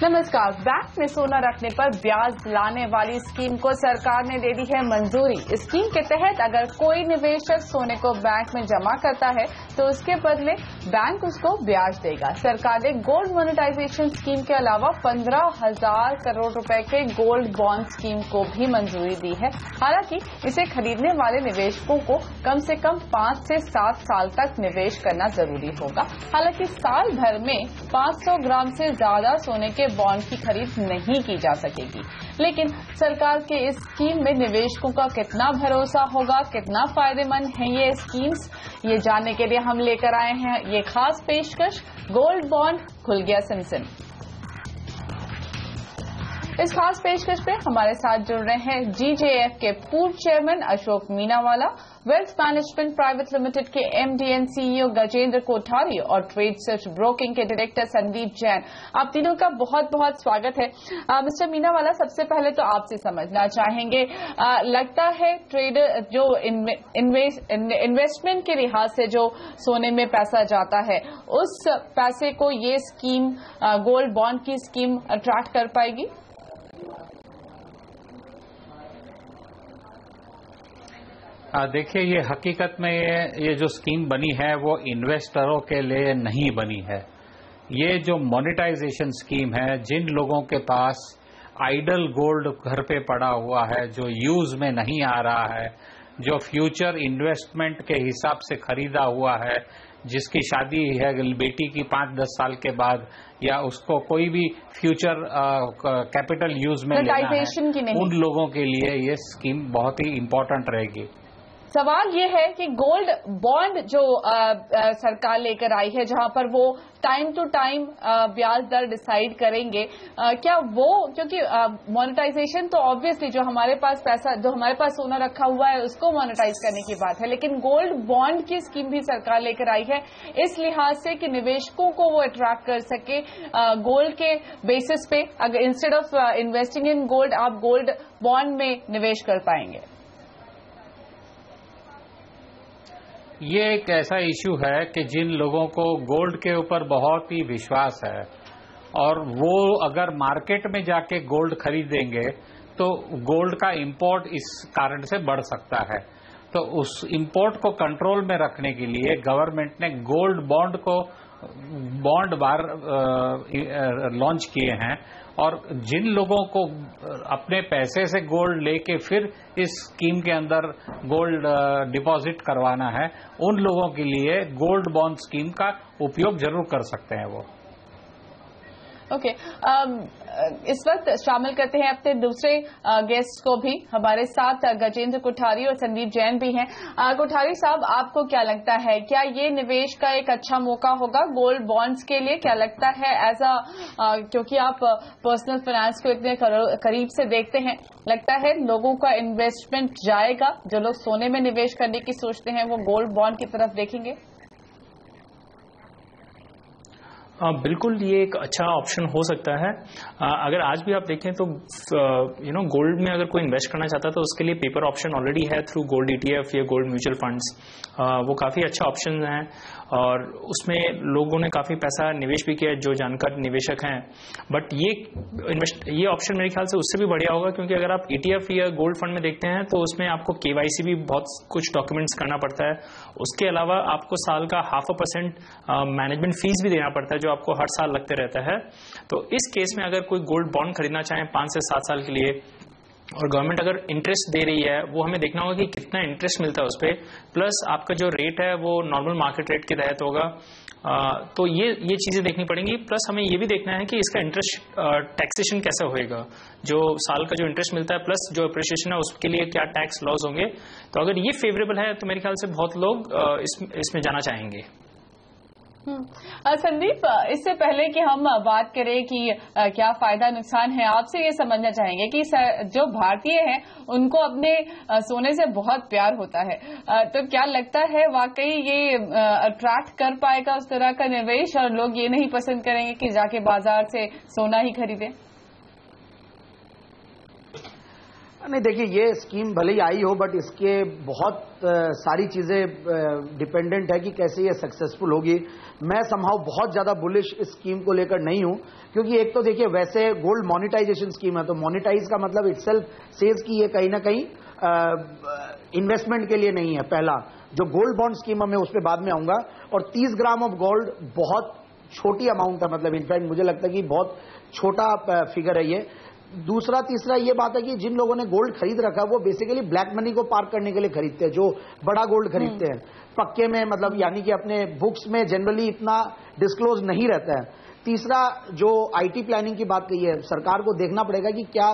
नमस्कार। बैंक में सोना रखने पर ब्याज दिलाने वाली स्कीम को सरकार ने दे दी है मंजूरी। स्कीम के तहत अगर कोई निवेशक सोने को बैंक में जमा करता है तो उसके बदले बैंक उसको ब्याज देगा। सरकार ने गोल्ड मोनेटाइजेशन स्कीम के अलावा 15,000 करोड़ रुपए के गोल्ड बॉन्ड स्कीम को भी मंजूरी दी है। हालांकि इसे खरीदने वाले निवेशकों को कम से कम 5 से 7 साल तक निवेश करना जरूरी होगा। हालांकि साल भर में 500 ग्राम से ज्यादा सोने के बॉन्ड की खरीद नहीं की जा सकेगी। लेकिन सरकार के इस स्कीम में निवेशकों का कितना भरोसा होगा, कितना फायदेमंद है ये स्कीम्स, ये जानने के लिए हम लेकर आए हैं ये खास पेशकश, गोल्ड बॉन्ड खुल गया सिमसिम। इस खास पेशकश पे हमारे साथ जुड़ रहे हैं GJF के पूर्व chairman Ashok Meenawala, wealth management private limited के MD and CEO Gajendra Kothari और ट्रेड सर्च ब्रोकिंग के डायरेक्टर संदीप जैन। आप तीनों का बहुत बहुत स्वागत है। मिस्टर मीनावाला, सबसे पहले तो आपसे समझना चाहेंगे, लगता है ट्रेडर जो इन्वेस्टमेंट के लिहाज से जो सोने में पैसा जाता है उस पैसे को ये स्कीम गोल्ड बॉन्ड की स्कीम अट्रैक्ट कर पाएगी? देखिए, ये हकीकत में ये जो स्कीम बनी है वो इन्वेस्टरों के लिए नहीं बनी है। ये जो मोनेटाइजेशन स्कीम है, जिन लोगों के पास आइडल गोल्ड घर पे पड़ा हुआ है, जो यूज में नहीं आ रहा है, जो फ्यूचर इन्वेस्टमेंट के हिसाब से खरीदा हुआ है, जिसकी शादी है बेटी की 5-10 साल के बाद, या उसको कोई भी फ्यूचर कैपिटल यूज में लेना है, उन लोगों के लिए ये स्कीम बहुत ही इम्पोर्टेंट रहेगी। सवाल ये है कि गोल्ड बॉन्ड जो सरकार लेकर आई है, जहां पर वो टाइम टू टाइम ब्याज दर डिसाइड करेंगे, क्या वो, क्योंकि मोनेटाइजेशन तो ऑब्वियसली जो हमारे पास पैसा, जो हमारे पास सोना रखा हुआ है उसको मोनेटाइज करने की बात है, लेकिन गोल्ड बॉन्ड की स्कीम भी सरकार लेकर आई है इस लिहाज से कि निवेशकों को वो अट्रैक्ट कर सके गोल्ड के बेसिस पे। अगर instead of investing in gold आप गोल्ड बॉन्ड में निवेश कर पाएंगे। ये एक ऐसा इश्यू है कि जिन लोगों को गोल्ड के ऊपर बहुत ही विश्वास है और वो अगर मार्केट में जाके गोल्ड खरीदेंगे तो गोल्ड का इंपोर्ट इस कारण से बढ़ सकता है। तो उस इंपोर्ट को कंट्रोल में रखने के लिए गवर्नमेंट ने गोल्ड बॉन्ड को बॉन्ड बार लॉन्च किए हैं, और जिन लोगों को अपने पैसे से गोल्ड लेके फिर इस स्कीम के अंदर गोल्ड डिपॉजिट करवाना है, उन लोगों के लिए गोल्ड बॉन्ड स्कीम का उपयोग जरूर कर सकते हैं वो। ओके, इस वक्त शामिल करते हैं अपने दूसरे गेस्ट को भी। हमारे साथ गजेंद्र कोठारी और संदीप जैन भी हैं। कोठारी साहब, आपको क्या लगता है, क्या ये निवेश का एक अच्छा मौका होगा गोल्ड बॉन्ड्स के लिए? क्या लगता है एज क्योंकि आप पर्सनल फाइनेंस को इतने करीब से देखते हैं, लगता है लोगों का इन्वेस्टमेंट जाएगा, जो लोग सोने में निवेश करने की सोचते हैं वो गोल्ड बॉन्ड की तरफ देखेंगे? बिल्कुल, ये एक अच्छा ऑप्शन हो सकता है। अगर आज भी आप देखें तो गोल्ड में अगर कोई इन्वेस्ट करना चाहता है तो उसके लिए पेपर ऑप्शन ऑलरेडी है थ्रू गोल्ड ETF या गोल्ड म्यूचुअल फंड्स। वो काफ़ी अच्छा ऑप्शन है और उसमें लोगों ने काफ़ी पैसा निवेश भी किया जो जानकार निवेशक हैं। बट ये ऑप्शन मेरे ख्याल से उससे भी बढ़िया होगा, क्योंकि अगर आप ETF या गोल्ड फंड में देखते हैं तो उसमें आपको KYC भी बहुत कुछ डॉक्यूमेंट्स करना पड़ता है। उसके अलावा आपको साल का 0.5% मैनेजमेंट फीस भी देना पड़ता है, जो आपको हर साल लगते रहता है। तो इस केस में अगर कोई गोल्ड बॉन्ड खरीदना चाहे 5 से 7 साल के लिए, और गवर्नमेंट अगर इंटरेस्ट दे रही है, वो हमें देखना होगा कि कितना इंटरेस्ट मिलता है उस पर, प्लस आपका जो रेट है वो नॉर्मल मार्केट रेट के तहत होगा। तो ये चीजें देखनी पड़ेंगी। प्लस हमें ये भी देखना है कि इसका इंटरेस्ट टैक्सेशन कैसे होएगा, जो साल का जो इंटरेस्ट मिलता है प्लस जो अप्रिसिएशन है उसके लिए क्या टैक्स लॉज होंगे। तो अगर ये फेवरेबल है तो मेरे ख्याल से बहुत लोग इसमें जाना चाहेंगे। संदीप, इससे पहले कि हम बात करें कि क्या फायदा नुकसान है, आपसे ये समझना चाहेंगे कि जो भारतीय हैं उनको अपने सोने से बहुत प्यार होता है, तो क्या लगता है वाकई ये अट्रैक्ट कर पाएगा उस तरह का निवेश, और लोग ये नहीं पसंद करेंगे कि जाके बाजार से सोना ही खरीदें? नहीं, देखिए ये स्कीम भले ही आई हो, बट इसके बहुत सारी चीजें डिपेंडेंट है कि कैसे ये सक्सेसफुल होगी। मैं समहाउ बहुत ज्यादा बुलिश इस स्कीम को लेकर नहीं हूं, क्योंकि एक तो देखिए वैसे गोल्ड मोनेटाइजेशन स्कीम है, तो मोनेटाइज का मतलब इटसेल्फ सेज कि ये कहीं ना कहीं इन्वेस्टमेंट के लिए नहीं है। पहला जो गोल्ड बॉन्ड स्कीम है, मैं उस पर बाद में आऊंगा। और 30 ग्राम ऑफ गोल्ड बहुत छोटी अमाउंट है, मतलब इनफैक्ट मुझे लगता है कि बहुत छोटा फिगर है ये। दूसरा तीसरा ये बात है कि जिन लोगों ने गोल्ड खरीद रखा है वो बेसिकली ब्लैक मनी को पार्क करने के लिए खरीदते हैं, जो बड़ा गोल्ड खरीदते हैं पक्के में, मतलब यानी कि अपने बुक्स में जनरली इतना डिस्क्लोज नहीं रहता है। तीसरा जो आईटी प्लानिंग की बात कही है, सरकार को देखना पड़ेगा कि क्या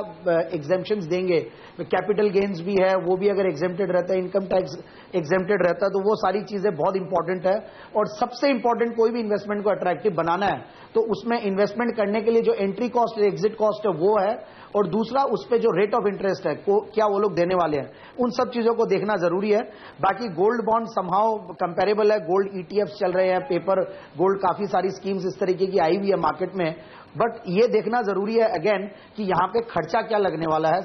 एग्जेम्पशंस देंगे। कैपिटल गेन्स भी है, वो भी अगर एग्जेम्प्टेड रहता है, इनकम टैक्स एग्जेम्प्टेड रहता है, तो वो सारी चीजें बहुत इंपॉर्टेंट है। और सबसे इंपॉर्टेंट कोई भी इन्वेस्टमेंट को अट्रैक्टिव बनाना है तो उसमें इन्वेस्टमेंट करने के लिए जो एंट्री कॉस्ट एग्जिट कॉस्ट है वो है, और दूसरा उस पर जो रेट ऑफ इंटरेस्ट है क्या वो लोग देने वाले हैं, उन सब चीजों को देखना जरूरी है। बाकी गोल्ड बॉन्ड समहाउ कंपेरेबल है, गोल्ड ईटीएफ चल रहे हैं, पेपर गोल्ड, काफी सारी स्कीम्स इस तरीके की आई हुई है मार्केट में। बट ये देखना जरूरी है अगेन कि यहां पे खर्चा क्या लगने वाला है,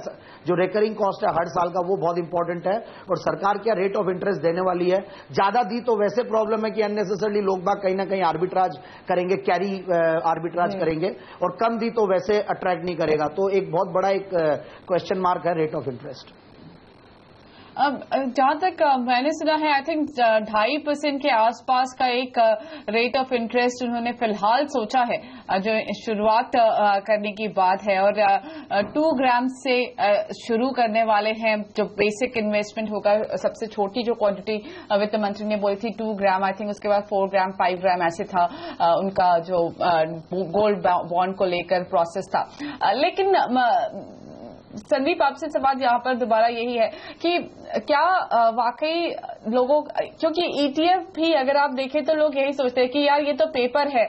जो रिकरिंग कॉस्ट है हर साल का वो बहुत इंपॉर्टेंट है, और सरकार क्या रेट ऑफ इंटरेस्ट देने वाली है। ज्यादा दी तो वैसे प्रॉब्लम है कि अननेसेसरली लोग बाग कहीं ना कहीं आर्बिट्राज करेंगे, कैरी आर्बिट्राज करेंगे, और कम दी तो वैसे अट्रैक्ट नहीं करेगा। तो एक बहुत बड़ा एक क्वेश्चन मार्क है रेट ऑफ इंटरेस्ट। अब जहां तक मैंने सुना है, आई थिंक 2.5% के आसपास का एक रेट ऑफ इंटरेस्ट उन्होंने फिलहाल सोचा है, जो शुरुआत करने की बात है, और 2 ग्राम से शुरू करने वाले हैं। जो बेसिक इन्वेस्टमेंट होगा, सबसे छोटी जो क्वांटिटी वित्त मंत्री ने बोली थी 2 ग्राम, आई थिंक उसके बाद 4 ग्राम 5 ग्राम ऐसे था उनका जो गोल्ड बॉन्ड को लेकर प्रोसेस था। लेकिन संदीप, आपसे सवाल यहाँ पर दोबारा यही है कि क्या वाकई लोगों, क्योंकि ईटीएफ भी अगर आप देखें तो लोग यही सोचते हैं कि यार ये तो पेपर है।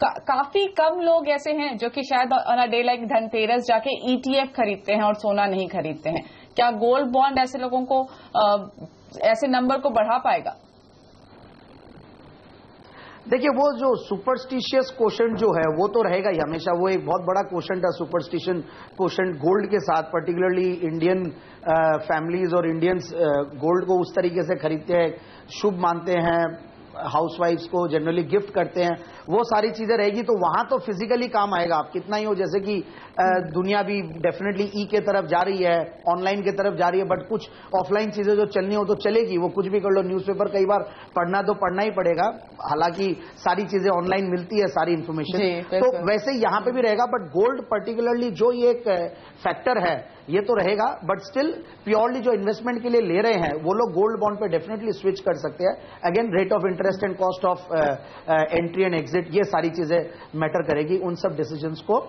काफी कम लोग ऐसे हैं जो कि शायद on a day like Dhanteras जाके ईटीएफ खरीदते हैं और सोना नहीं खरीदते हैं। क्या गोल्ड बॉन्ड ऐसे लोगों को ऐसे नंबर को बढ़ा पाएगा? देखिए वो जो सुपरस्टिशियस क्वेश्चन जो है वो तो रहेगा ही हमेशा, वो एक बहुत बड़ा क्वेश्चन था सुपरस्टिशन क्वेश्चन गोल्ड के साथ। पर्टिकुलरली इंडियन फैमिलीज और इंडियंस गोल्ड को उस तरीके से खरीदते हैं, शुभ मानते हैं, हाउसवाइफ्स को जनरली गिफ्ट करते हैं, वो सारी चीजें रहेगी। तो वहां तो फिजिकली काम आएगा, आप कितना ही हो, जैसे कि दुनिया भी डेफिनेटली ई के तरफ जा रही है, ऑनलाइन की तरफ जा रही है, बट कुछ ऑफलाइन चीजें जो चलनी हो तो चलेगी, वो कुछ भी कर लो। न्यूज़पेपर कई बार पढ़ना तो पढ़ना ही पड़ेगा, हालांकि सारी चीजें ऑनलाइन मिलती है, सारी इंफॉर्मेशन, तो वैसे यहां पे भी रहेगा। बट गोल्ड पर्टिकुलरली जो ये एक फैक्टर है ये तो रहेगा, बट स्टिल प्योरली जो इन्वेस्टमेंट के लिए ले रहे हैं वो लोग गोल्ड बॉन्ड पे डेफिनेटली स्विच कर सकते हैं। Again rate of interest and cost of entry and exit, ये सारी चीजें मैटर करेगी उन सब डिसीजंस को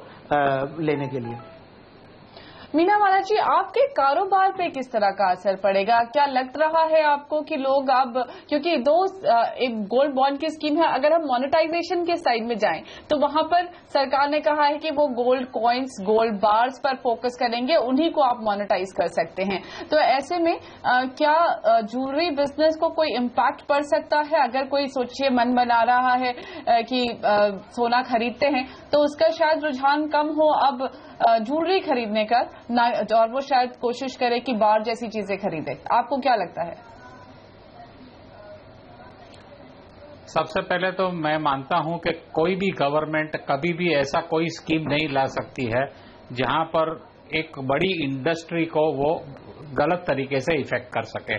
लेने के लिए। मीना माला जी, आपके कारोबार पे किस तरह का असर पड़ेगा? क्या लग रहा है आपको कि लोग अब, क्योंकि एक गोल्ड बॉन्ड की स्कीम है, अगर हम मोनेटाइजेशन के साइड में जाएं तो वहां पर सरकार ने कहा है कि वो गोल्ड कॉइन्स, गोल्ड बार्स पर फोकस करेंगे, उन्हीं को आप मोनेटाइज कर सकते हैं। तो ऐसे में क्या ज्वेलरी बिजनेस को कोई इम्पैक्ट पड़ सकता है? अगर कोई सोचिए मन बना रहा है कि सोना खरीदते हैं तो उसका शायद रुझान कम हो अब ज्वेलरी खरीदने का, और वो शायद कोशिश करे कि बार जैसी चीजें खरीदे। आपको क्या लगता है? सबसे पहले तो मैं मानता हूं कि कोई भी गवर्नमेंट कभी भी ऐसा कोई स्कीम नहीं ला सकती है जहां पर एक बड़ी इंडस्ट्री को वो गलत तरीके से इफेक्ट कर सके।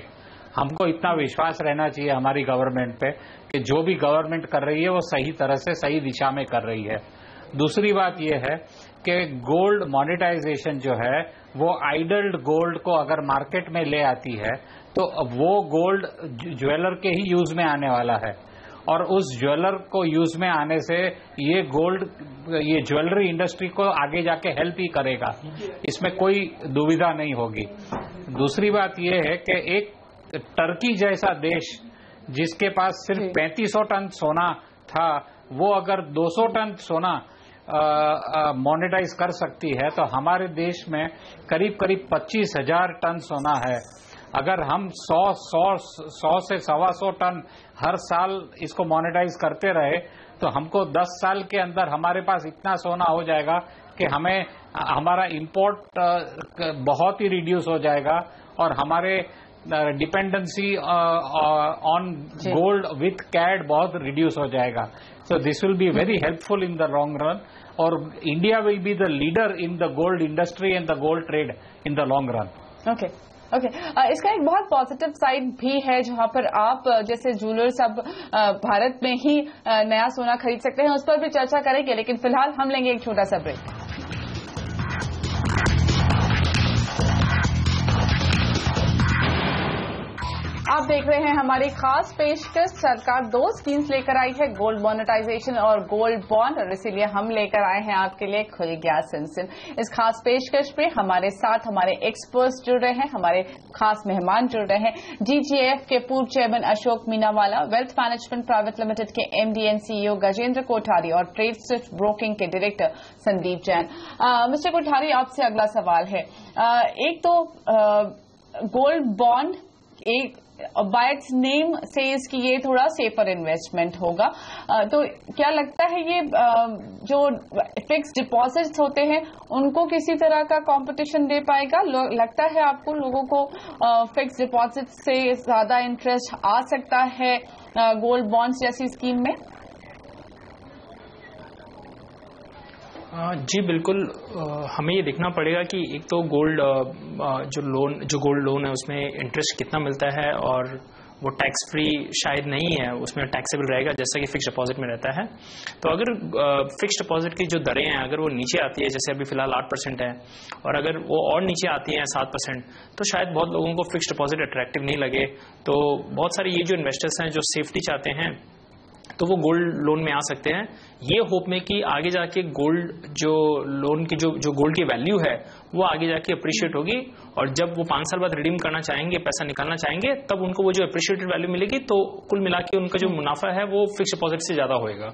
हमको इतना विश्वास रहना चाहिए हमारी गवर्नमेंट पे कि जो भी गवर्नमेंट कर रही है वो सही तरह से सही दिशा में कर रही है। दूसरी बात यह है कि गोल्ड मोनेटाइजेशन जो है वो आइडल्ड गोल्ड को अगर मार्केट में ले आती है तो वो गोल्ड ज्वेलर के ही यूज में आने वाला है, और उस ज्वेलर को यूज में आने से ये गोल्ड, ये ज्वेलरी इंडस्ट्री को आगे जाके हेल्प ही करेगा, इसमें कोई दुविधा नहीं होगी। दूसरी बात यह है कि एक टर्की जैसा देश जिसके पास सिर्फ 3500 टन सोना था, वो अगर 200 टन सोना मोनेटाइज कर सकती है तो हमारे देश में करीब करीब 25,000 टन सोना है। अगर हम 100 से 125 टन हर साल इसको मोनेटाइज करते रहे तो हमको 10 साल के अंदर हमारे पास इतना सोना हो जाएगा कि हमें हमारा इंपोर्ट बहुत ही रिड्यूस हो जाएगा और हमारे dependency on gold with CAD बहुत रिड्यूस हो जाएगा. So this will be very helpful in the long run और India will be the leader in the gold industry and the gold trade in the long run. Okay. इसका एक बहुत positive side भी है जहां पर आप जैसे ज्वेलर्स अब भारत में ही नया सोना खरीद सकते हैं, उस पर भी चर्चा करेंगे, लेकिन फिलहाल हम लेंगे एक छोटा सा ब्रेक. आप देख रहे हैं हमारी खास पेशकश. सरकार 2 स्कीम्स लेकर आई है, गोल्ड मोनेटाइजेशन और गोल्ड बॉन्ड, और इसीलिए हम लेकर आए हैं आपके लिए खुल गया सिनसिन. इस खास पेशकश पे हमारे साथ हमारे एक्सपर्ट्स जुड़ रहे हैं, हमारे खास मेहमान जुड़ रहे हैं. DGF के पूर्व chairman Ashok Meenawala, wealth management private limited के MD and CEO Gajendra Kothari और ट्रेड स्विफ्ट ब्रोकिंग के डायरेक्टर संदीप जैन. मिस्टर कोठारी, आपसे अगला सवाल है. एक तो गोल्ड बॉन्ड एक बाय इट्स नेम से इसकी ये थोड़ा सेफर इन्वेस्टमेंट होगा, तो क्या लगता है ये जो फिक्स डिपॉजिट्स होते हैं उनको किसी तरह का कंपटीशन दे पाएगा? लगता है आपको लोगों को फिक्स डिपॉजिट से ज्यादा इंटरेस्ट आ सकता है गोल्ड बॉन्ड्स जैसी स्कीम में? जी बिल्कुल. हमें ये देखना पड़ेगा कि एक तो गोल्ड जो गोल्ड लोन है उसमें इंटरेस्ट कितना मिलता है और वो टैक्स फ्री शायद नहीं है, उसमें टैक्सेबल रहेगा जैसा कि फिक्स डिपॉजिट में रहता है. तो अगर फिक्स डिपॉजिट की जो दरें हैं अगर वो नीचे आती है, जैसे अभी फिलहाल 8% है, और अगर वो और नीचे आती हैं 7%, तो शायद बहुत लोगों को फिक्स डिपॉजिट अट्रैक्टिव नहीं लगे. तो बहुत सारे ये जो इन्वेस्टर्स हैं जो सेफ्टी चाहते हैं तो वो गोल्ड लोन में आ सकते हैं, ये होप में कि आगे जाके गोल्ड जो लोन की जो गोल्ड की वैल्यू है वो आगे जाके अप्रिशिएट होगी, और जब वो 5 साल बाद रिडीम करना चाहेंगे, पैसा निकालना चाहेंगे, तब उनको वो जो अप्रिशिएटेड वैल्यू मिलेगी, तो कुल मिला के उनका जो मुनाफा है वो फिक्स डिपॉजिट से ज्यादा होएगा.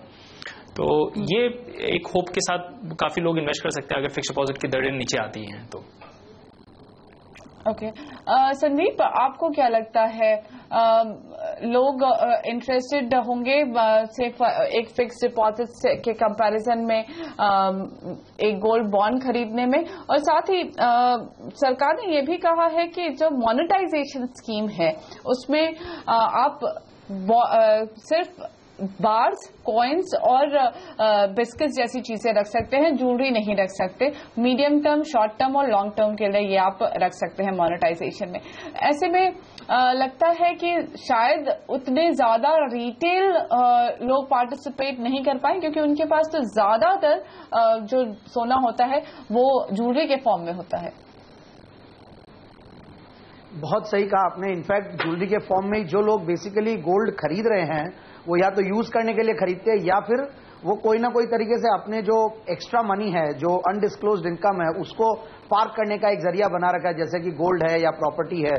तो ये एक होप के साथ काफी लोग इन्वेस्ट कर सकते हैं अगर फिक्स डिपॉजिट की दरें नीचे आती हैं तो. ओके. संदीप, आपको क्या लगता है लोग इंटरेस्टेड होंगे सिर्फ एक फिक्स डिपॉजिट के कंपैरिजन में एक गोल्ड बॉन्ड खरीदने में? और साथ ही सरकार ने यह भी कहा है कि जो मोनेटाइजेशन स्कीम है उसमें आप सिर्फ बार्स, कॉइन्स और बिस्किट्स जैसी चीजें रख सकते हैं, ज्वेलरी नहीं रख सकते. मीडियम टर्म, शॉर्ट टर्म और लॉन्ग टर्म के लिए ये आप रख सकते हैं मोनेटाइजेशन में. ऐसे में लगता है कि शायद उतने ज्यादा रिटेल लोग पार्टिसिपेट नहीं कर पाए, क्योंकि उनके पास तो ज्यादातर जो सोना होता है वो ज्वेलरी के फॉर्म में होता है. बहुत सही कहा आपने. इनफैक्ट ज्वेलरी के फॉर्म में जो लोग बेसिकली गोल्ड खरीद रहे हैं वो या तो यूज करने के लिए खरीदते हैं या फिर वो कोई ना कोई तरीके से अपने जो एक्स्ट्रा मनी है, जो अनडिस्क्लोज्ड इनकम है, उसको पार्क करने का एक जरिया बना रखा है, जैसे कि गोल्ड है या प्रॉपर्टी है.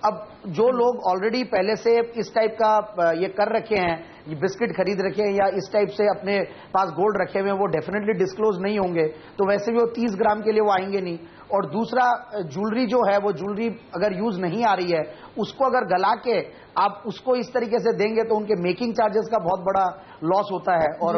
अब जो लोग ऑलरेडी पहले से इस टाइप का ये कर रखे हैं, ये बिस्किट खरीद रखे हैं या इस टाइप से अपने पास गोल्ड रखे हुए हैं, वो डेफिनेटली डिस्क्लोज नहीं होंगे, तो वैसे भी वो 30 ग्राम के लिए वो आएंगे नहीं. और दूसरा, ज्वेलरी जो है वो ज्वेलरी अगर यूज नहीं आ रही है, उसको अगर गला के आप उसको इस तरीके से देंगे तो उनके मेकिंग चार्जेस का बहुत बड़ा लॉस होता है. और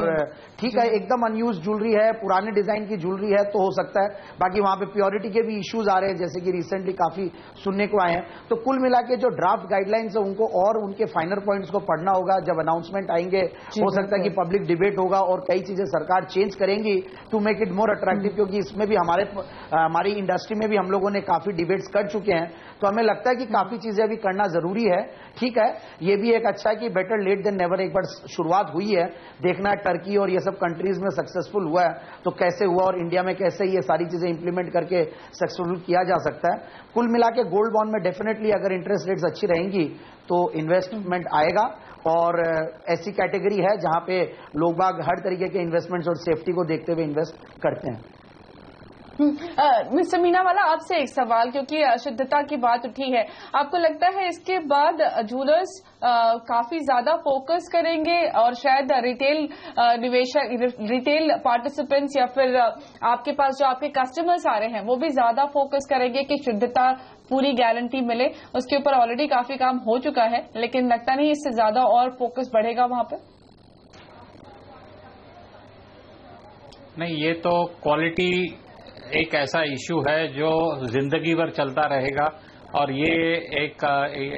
ठीक है, एकदम अनयूज ज्वेलरी है, पुराने डिजाइन की ज्वेलरी है तो हो सकता है, बाकी वहां पे प्योरिटी के भी इश्यूज आ रहे हैं जैसे कि रिसेंटली काफी सुनने को आए हैं. तो कुल मिला के जो ड्राफ्ट गाइडलाइंस है उनको और उनके फाइनल पॉइंट्स को पढ़ना होगा. जब अनाउंसमेंट आएंगे हो सकता है कि पब्लिक डिबेट होगा और कई चीजें सरकार चेंज करेंगी to make it more attractive, क्योंकि इसमें भी हमारी इंडस्ट्री में भी हम लोगों ने काफी डिबेट्स कर चुके हैं. तो हमें लगता है कि काफी चीजें अभी करना जरूरी है. ठीक है, ये भी एक अच्छा है कि बेटर लेट देन नेवर. एक बार शुरुआत हुई है, देखना है टर्की और ये सब कंट्रीज में सक्सेसफुल हुआ है तो कैसे हुआ, और इंडिया में कैसे ये सारी चीजें इंप्लीमेंट करके सक्सेसफुल किया जा सकता है. कुल मिला के गोल्ड बॉन्ड में डेफिनेटली अगर इंटरेस्ट रेट्स अच्छी रहेंगी तो इन्वेस्टमेंट आएगा, और ऐसी कैटेगरी है जहां पे लोग बाग हर तरीके के इन्वेस्टमेंट्स और सेफ्टी को देखते हुए इन्वेस्ट करते हैं. मिस्टर मीनावाला, आपसे एक सवाल, क्योंकि शुद्धता की बात उठी है, आपको लगता है इसके बाद ज्वेलर्स काफी ज्यादा फोकस करेंगे और शायद रिटेल निवेशक, रिटेल पार्टिसिपेंट्स या फिर आपके पास जो आपके कस्टमर्स आ रहे हैं वो भी ज्यादा फोकस करेंगे कि शुद्धता पूरी गारंटी मिले? उसके ऊपर ऑलरेडी काफी काम हो चुका है, लेकिन लगता नहीं इससे ज्यादा और फोकस बढ़ेगा वहां पर? नहीं, ये तो क्वालिटी एक ऐसा इशू है जो जिंदगी भर चलता रहेगा और ये एक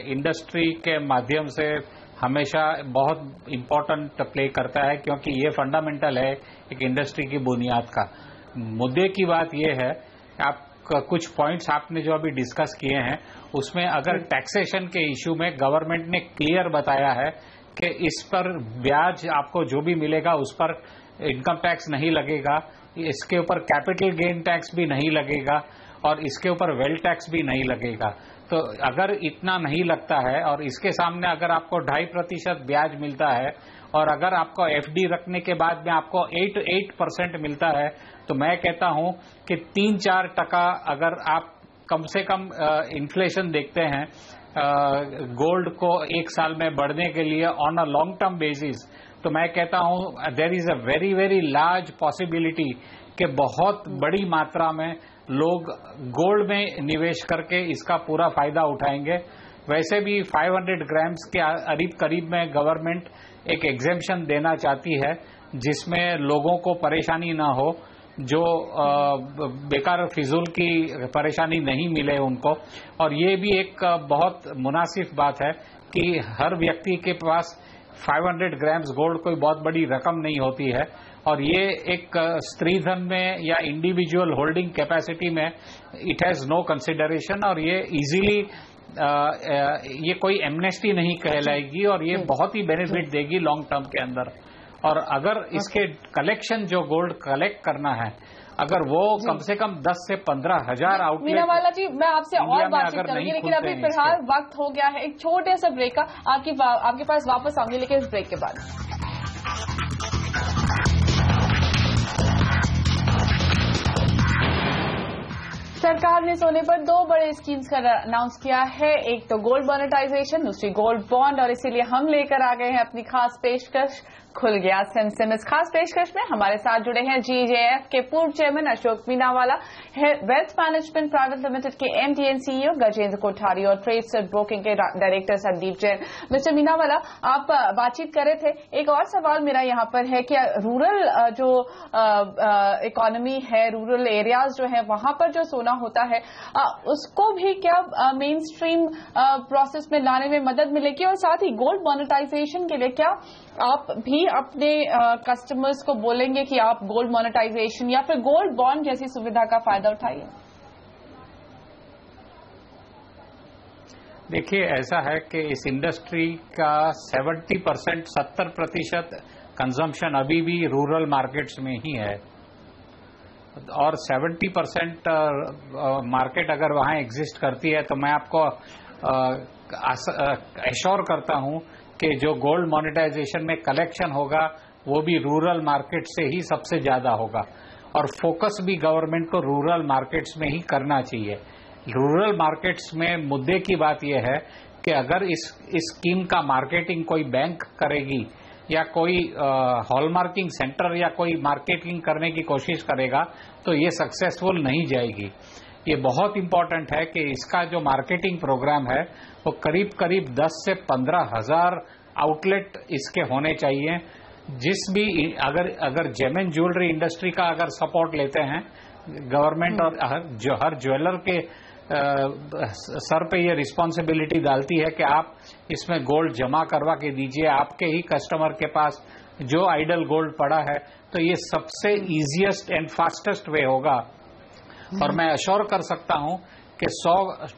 इंडस्ट्री के माध्यम से हमेशा बहुत इम्पोर्टेंट प्ले करता है, क्योंकि ये फंडामेंटल है एक इंडस्ट्री की बुनियाद का। मुद्दे की बात ये है, आप कुछ पॉइंट्स आपने जो अभी डिस्कस किए हैं उसमें अगर टैक्सेशन के इशू में गवर्नमेंट ने क्लियर बताया है कि इस पर ब्याज आपको जो भी मिलेगा उस पर इनकम टैक्स नहीं लगेगा, इसके ऊपर कैपिटल गेन टैक्स भी नहीं लगेगा और इसके ऊपर वेल्थ टैक्स भी नहीं लगेगा। तो अगर इतना नहीं लगता है और इसके सामने अगर आपको 2.5% ब्याज मिलता है और अगर आपको एफडी रखने के बाद में आपको 8% मिलता है, तो मैं कहता हूं कि 3-4% अगर आप कम से कम इन्फ्लेशन देखते हैं गोल्ड को एक साल में बढ़ने के लिए on a long term basis, तो मैं कहता हूं there is a very very large possibility कि बहुत बड़ी मात्रा में लोग गोल्ड में निवेश करके इसका पूरा फायदा उठाएंगे। वैसे भी 500 ग्राम्स के करीब में गवर्नमेंट एक एग्जेम्पशन देना चाहती है जिसमें लोगों को परेशानी ना हो, जो बेकार फिजूल की परेशानी नहीं मिले उनको। और ये भी एक बहुत मुनासिब बात है कि हर व्यक्ति के पास 500 ग्राम्स गोल्ड कोई बहुत बड़ी रकम नहीं होती है और ये एक स्त्रीधन में या इंडिविजुअल होल्डिंग कैपेसिटी में इट हैज नो कंसिडरेशन और ये इजीली ये कोई एमनेस्टी नहीं कहलाएगी और ये बहुत ही बेनिफिट देगी लॉन्ग टर्म के अंदर। और अगर इसके कलेक्शन जो गोल्ड कलेक्ट करना है, अगर वो कम से कम 10 से 15 हजार आउटलेट। मीनावाला जी, मैं आपसे और बातचीत करूंगी, लेकिन अभी फिलहाल वक्त हो गया है एक छोटे से ब्रेक का। आपके पास वापस आऊंगी, लेकिन इस ब्रेक के बाद। सरकार ने सोने पर 2 बड़े स्कीम्स का अनाउंस किया है, एक तो गोल्ड मोनेटाइजेशन, दूसरी गोल्ड बॉन्ड, और इसीलिए हम लेकर आ गए हैं अपनी खास पेशकश खुल गया सिम। इस खास पेशकश में हमारे साथ जुड़े हैं जीजेएफ के पूर्व chairman Ashok Meenawala, wealth management private limited के MD and CEO Gajendra Kothari और ट्रेड ब्रोकिंग के डायरेक्टर संदीप जैन। मिस्टर मीनावाला, आप बातचीत कर रहे थे, एक और सवाल मेरा यहाँ पर है कि रूरल जो इकोनॉमी है, रूरल एरियाज जो है वहां पर जो सोना होता है उसको भी क्या मेन स्ट्रीम प्रोसेस में लाने में मदद मिलेगी, और साथ ही गोल्ड मोनेटाइजेशन के लिए क्या आप भी अपने कस्टमर्स को बोलेंगे कि आप गोल्ड मोनेटाइजेशन या फिर गोल्ड बॉन्ड जैसी सुविधा का फायदा उठाइए? देखिए, ऐसा है कि इस इंडस्ट्री का 70% कंजम्पशन अभी भी रूरल मार्केट्स में ही है और 70% मार्केट अगर वहां एग्जिस्ट करती है तो मैं आपको एश्योर करता हूं कि जो गोल्ड मोनेटाइजेशन में कलेक्शन होगा वो भी रूरल मार्केट से ही सबसे ज्यादा होगा और फोकस भी गवर्नमेंट को रूरल मार्केट्स में ही करना चाहिए। रूरल मार्केट्स में मुद्दे की बात यह है कि अगर इस स्कीम का मार्केटिंग कोई बैंक करेगी या कोई हॉलमार्किंग सेंटर या कोई मार्केटिंग करने की कोशिश करेगा तो ये सक्सेसफुल नहीं जाएगी। ये बहुत इंपॉर्टेंट है कि इसका जो मार्केटिंग प्रोग्राम है वो करीब करीब 10 से 15 हजार आउटलेट इसके होने चाहिए। जिस भी अगर जेम ज्वेलरी इंडस्ट्री का अगर सपोर्ट लेते हैं गवर्नमेंट और हर ज्वेलर के सर पे ये रिस्पॉन्सिबिलिटी डालती है कि आप इसमें गोल्ड जमा करवा के दीजिए आपके ही कस्टमर के पास जो आइडल गोल्ड पड़ा है, तो ये सबसे इजीएस्ट एंड फास्टेस्ट वे होगा। और मैं अश्योर कर सकता हूं कि 100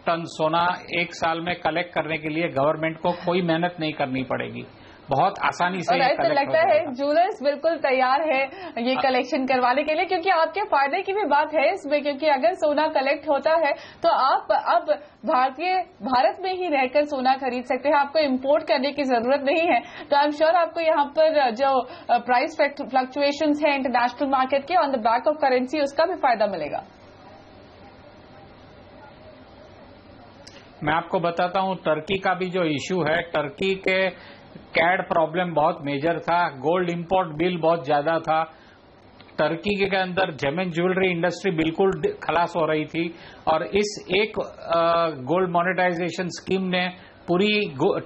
टन सोना एक साल में कलेक्ट करने के लिए गवर्नमेंट को कोई मेहनत नहीं करनी पड़ेगी, बहुत आसानी से ऐसा लगता है ज्वेलर्स बिल्कुल तैयार है ये कलेक्शन करवाने के लिए, क्योंकि आपके फायदे की भी बात है इसमें, क्योंकि अगर सोना कलेक्ट होता है तो आप अब भारत में ही रहकर सोना खरीद सकते हैं, आपको इंपोर्ट करने की जरूरत नहीं है। तो आई एम श्योर आपको यहाँ पर जो प्राइस फ्लक्चुएशंस है इंटरनेशनल मार्केट के on the back of currency उसका भी फायदा मिलेगा। मैं आपको बताता हूं टर्की का भी जो इश्यू है, टर्की के कैड प्रॉब्लम बहुत मेजर था, गोल्ड इंपोर्ट बिल बहुत ज्यादा था, टर्की के अंदर जेम ज्वेलरी इंडस्ट्री बिल्कुल खलास हो रही थी और इस एक गोल्ड मोनेटाइजेशन स्कीम ने पूरी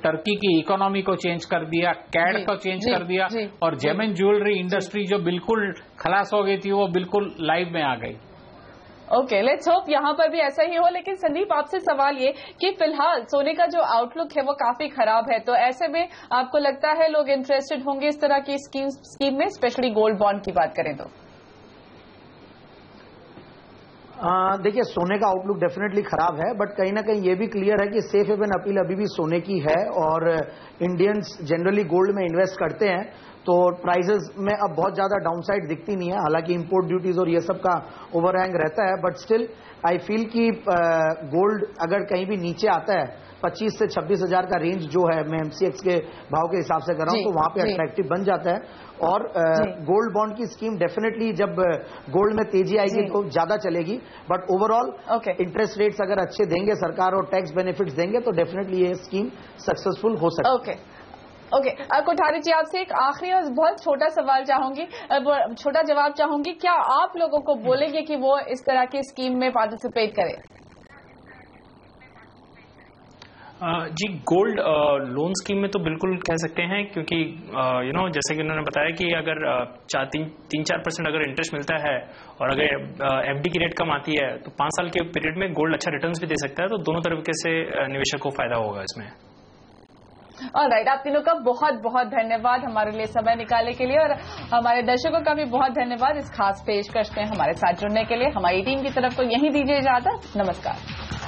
टर्की की इकोनॉमी को चेंज कर दिया, कैड को चेंज कर दिया, और जेमन ज्वेलरी इंडस्ट्री जो बिल्कुल खलास हो गई थी वो बिल्कुल लाइव में आ गई। ओके, लेट्स होप यहाँ पर भी ऐसा ही हो। लेकिन संदीप, आपसे सवाल ये कि फिलहाल सोने का जो आउटलुक है वो काफी खराब है, तो ऐसे में आपको लगता है लोग इंटरेस्टेड होंगे इस तरह की स्कीम में, स्पेशली गोल्ड बॉन्ड की बात करें तो? देखिए, सोने का आउटलुक डेफिनेटली खराब है, बट कहीं ना कहीं ये भी क्लियर है कि सेफ हेवन अपील अभी भी सोने की है, और इंडियंस जनरली गोल्ड में इन्वेस्ट करते हैं, तो प्राइजेस में अब बहुत ज्यादा डाउनसाइड दिखती नहीं है। हालांकि इंपोर्ट ड्यूटीज और ये सब का ओवरहैंग रहता है, बट स्टिल आई फील कि गोल्ड अगर कहीं भी नीचे आता है 25 से 26 हजार का रेंज जो है, मैं एमसीएक्स के भाव के हिसाब से कर रहा हूं, तो वहां पे अट्रैक्टिव बन जाता है। और गोल्ड बॉन्ड की स्कीम डेफिनेटली जब गोल्ड में तेजी आएगी तो ज्यादा चलेगी, बट ओवरऑल इंटरेस्ट रेट्स अगर अच्छे देंगे सरकार और टैक्स बेनिफिट्स देंगे तो डेफिनेटली ये स्कीम सक्सेसफुल हो सकती है। ओके, कोठारी जी, आपसे एक आखिरी और बहुत छोटा सवाल चाहूंगी, छोटा जवाब चाहूंगी। क्या आप लोगों को बोलेंगे कि वो इस तरह की स्कीम में पार्टिसिपेट करें? जी, गोल्ड लोन स्कीम में तो बिल्कुल कह सकते हैं, क्योंकि जैसे कि उन्होंने बताया कि अगर 3-4% अगर इंटरेस्ट मिलता है और अगर एफडी की रेट कम आती है तो 5 साल के पीरियड में गोल्ड अच्छा रिटर्न्स भी दे सकता है, तो दोनों तरीके से निवेशक को फायदा होगा इसमें। ऑलराइट, आप तीनों का बहुत बहुत धन्यवाद हमारे लिए समय निकालने के लिए, और हमारे दर्शकों का भी बहुत धन्यवाद इस खास पेशकश में हमारे साथ जुड़ने के लिए। हमारी टीम की तरफ को यहीं दीजिए इजाजत। नमस्कार।